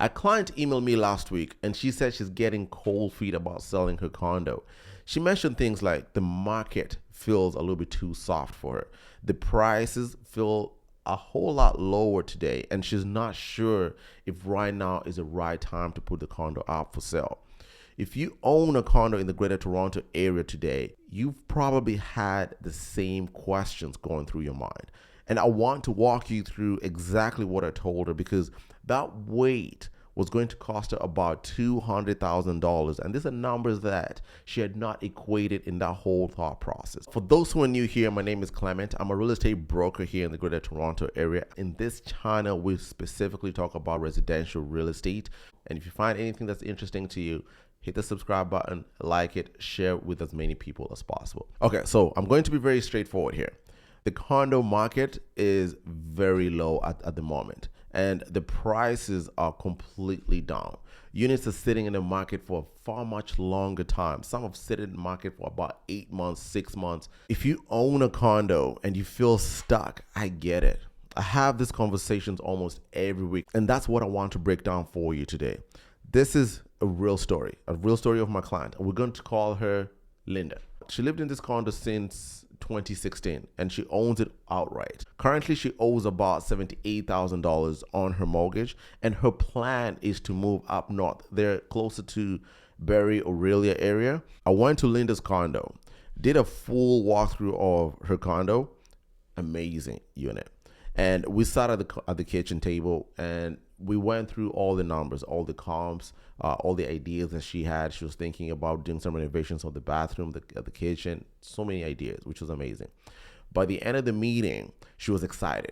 A client emailed me last week and she said she's getting cold feet about selling her condo. She mentioned things like the market feels a little bit too soft for her. The prices feel a whole lot lower today, and she's not sure if right now is the right time to put the condo up for sale. If you own a condo in the Greater Toronto area today, you've probably had the same questions going through your mind. And I want to walk you through exactly what I told her, because that wait was going to cost her about $200,000. And these are numbers that she had not equated in that whole thought process. For those who are new here, my name is Clement. I'm a real estate broker here in the Greater Toronto area. In this channel, we specifically talk about residential real estate. And if you find anything that's interesting to you, hit the subscribe button, like it, share with as many people as possible. Okay, so I'm going to be very straightforward here. The condo market is very low at the moment, and the prices are completely down. Units are sitting in the market for a far much longer time. Some have sit in the market for about 8 months, 6 months. If you own a condo and you feel stuck, I get it. I have these conversations almost every week, and that's what I want to break down for you today. This is a real story of my client. We're going to call her Linda. She lived in this condo since 2016 and she owns it outright. Currently, she owes about $78,000 on her mortgage, and her plan is to move up north. They're closer to Barrie, Aurelia area. I went to Linda's condo, did a full walkthrough of her condo. Amazing unit. And we sat at the kitchen table and we went through all the numbers, all the comps, all the ideas that she had. She was thinking about doing some renovations of the bathroom, the kitchen, so many ideas, which was amazing. By the end of the meeting, she was excited.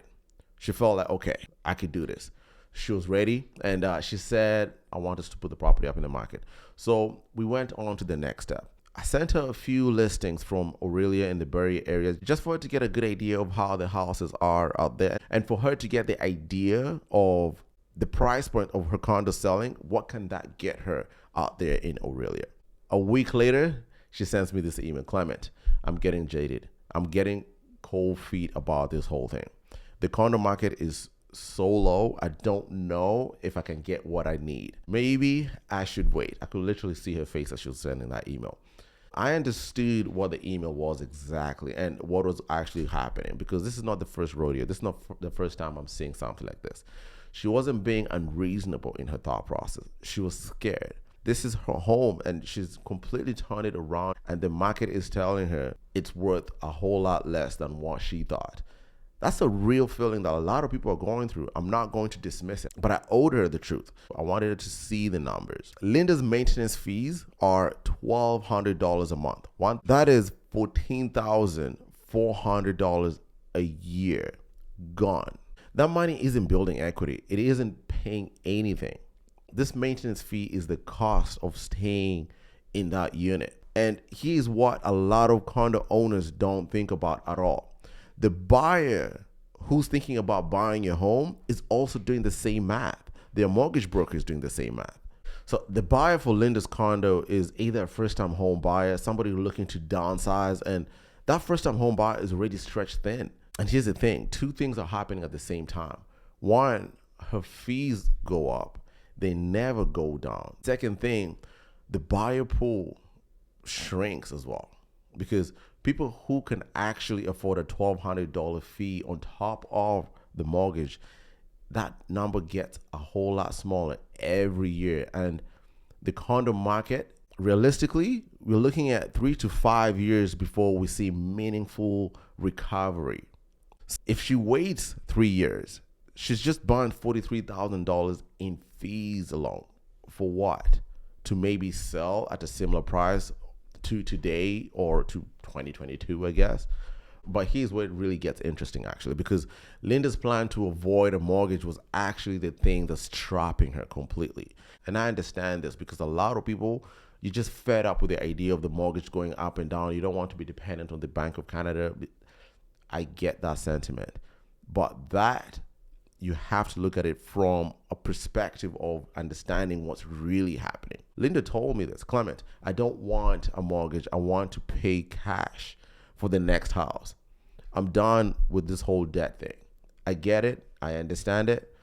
She felt like, okay, I could do this. She was ready, and she said, I want us to put the property up in the market. So we went on to the next step. I sent her a few listings from Aurelia in the Barrie area just for her to get a good idea of how the houses are out there, and for her to get the idea of the price point of her condo selling. What can that get her out there in Aurelia? A week later, she sends me this email. Clement, I'm getting jaded. I'm getting cold feet about this whole thing. The condo market is so low. I don't know if I can get what I need. Maybe I should wait. I could literally see her face as she was sending that email. I understood what the email was exactly and what was actually happening, because this is not the first rodeo. This is not the first time I'm seeing something like this. She wasn't being unreasonable in her thought process. She was scared. This is her home and she's completely turned it around, and the market is telling her it's worth a whole lot less than what she thought. That's a real feeling that a lot of people are going through. I'm not going to dismiss it, but I owed her the truth. I wanted her to see the numbers. Linda's maintenance fees are $1,200 a month. That is $14,400 a year gone. That money isn't building equity. It isn't paying anything. This maintenance fee is the cost of staying in that unit. And here's what a lot of condo owners don't think about at all. The buyer who's thinking about buying your home is also doing the same math. Their mortgage broker is doing the same math. So the buyer for Linda's condo is either a first-time home buyer, somebody looking to downsize, and that first-time home buyer is already stretched thin. And here's the thing, two things are happening at the same time. One, her fees go up. They never go down. Second thing, the buyer pool shrinks as well, because people who can actually afford a $1,200 fee on top of the mortgage, that number gets a whole lot smaller every year. And the condo market, realistically, we're looking at 3 to 5 years before we see meaningful recovery. If she waits 3 years, she's just burned $43,000 in fees alone. For what? To maybe sell at a similar price to today or to 2022, I guess. But here's where it really gets interesting, actually, because Linda's plan to avoid a mortgage was actually the thing that's trapping her completely. And I understand this, because a lot of people, you're just fed up with the idea of the mortgage going up and down. You don't want to be dependent on the Bank of Canada. I get that sentiment, but that you have to look at it from a perspective of understanding what's really happening. Linda told me this, Clement, I don't want a mortgage. I want to pay cash for the next house. I'm done with this whole debt thing. I get it. I understand it.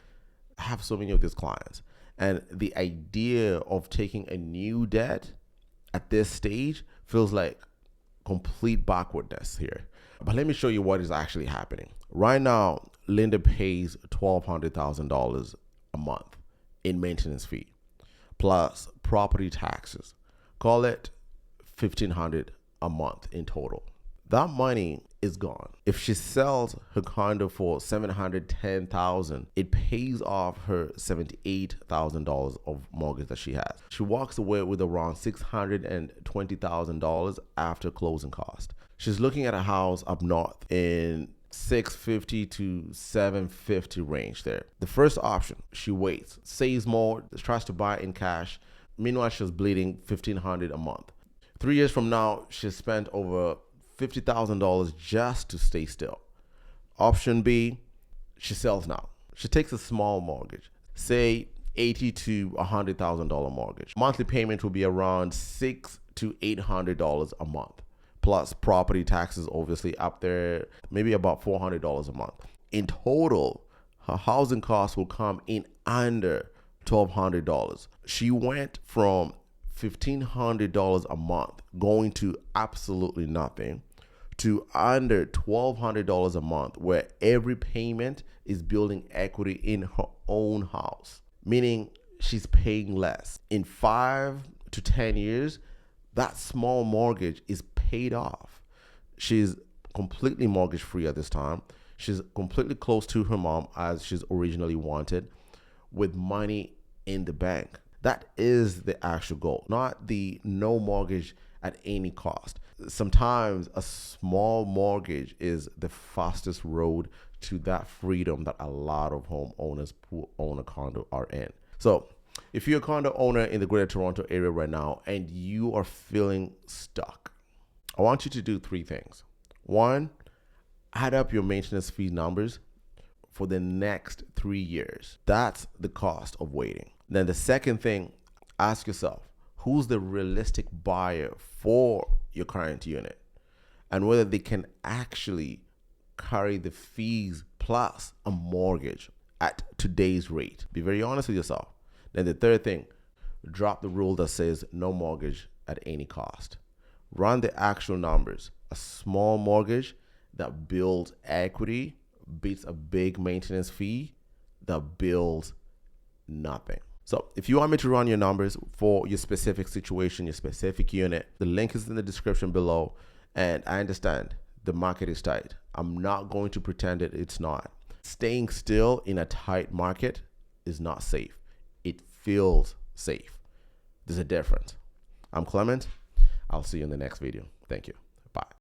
I have so many of these clients, And the idea of taking a new debt at this stage feels like complete backwardness here. But let me show you what is actually happening. Right now, Linda pays $1,200,000 a month in maintenance fee, plus property taxes. Call it $1,500 a month in total. That money is gone. If she sells her condo for $710,000, it pays off her $78,000 of mortgage that she has. She walks away with around $620,000 after closing cost. She's looking at a house up north in 650 to 750 range there. The first option, she waits, saves more, tries to buy in cash. Meanwhile, she's bleeding $1,500 a month. 3 years from now, she's spent over $50,000 just to stay still. Option B, she sells now. She takes a small mortgage, say $80,000 to $100,000 mortgage. Monthly payment will be around $600 to $800 a month, plus property taxes obviously up there, maybe about $400 a month. In total, her housing costs will come in under $1,200. She went from $1,500 a month going to absolutely nothing to under $1,200 a month, where every payment is building equity in her own house, meaning she's paying less. In 5 to 10 years, that small mortgage is paid off. She's completely mortgage free at this time. She's completely close to her mom as she's originally wanted, with money in the bank. That is the actual goal, not the no mortgage at any cost. Sometimes a small mortgage is the fastest road to that freedom that a lot of homeowners who own a condo are in. So if you're a condo owner in the Greater Toronto area right now and you are feeling stuck, I want you to do 3 things. 1, add up your maintenance fee numbers for the next 3 years. That's the cost of waiting. Then the second thing, ask yourself, who's the realistic buyer for your current unit and whether they can actually carry the fees plus a mortgage at today's rate. Be very honest with yourself. Then the third thing, drop the rule that says no mortgage at any cost. Run the actual numbers. A small mortgage that builds equity beats a big maintenance fee that builds nothing. So if you want me to run your numbers for your specific situation, your specific unit, the link is in the description below. And I understand the market is tight. I'm not going to pretend that it's not. Staying still in a tight market is not safe. It feels safe. There's a difference. I'm Clement. I'll see you in the next video. Thank you. Bye.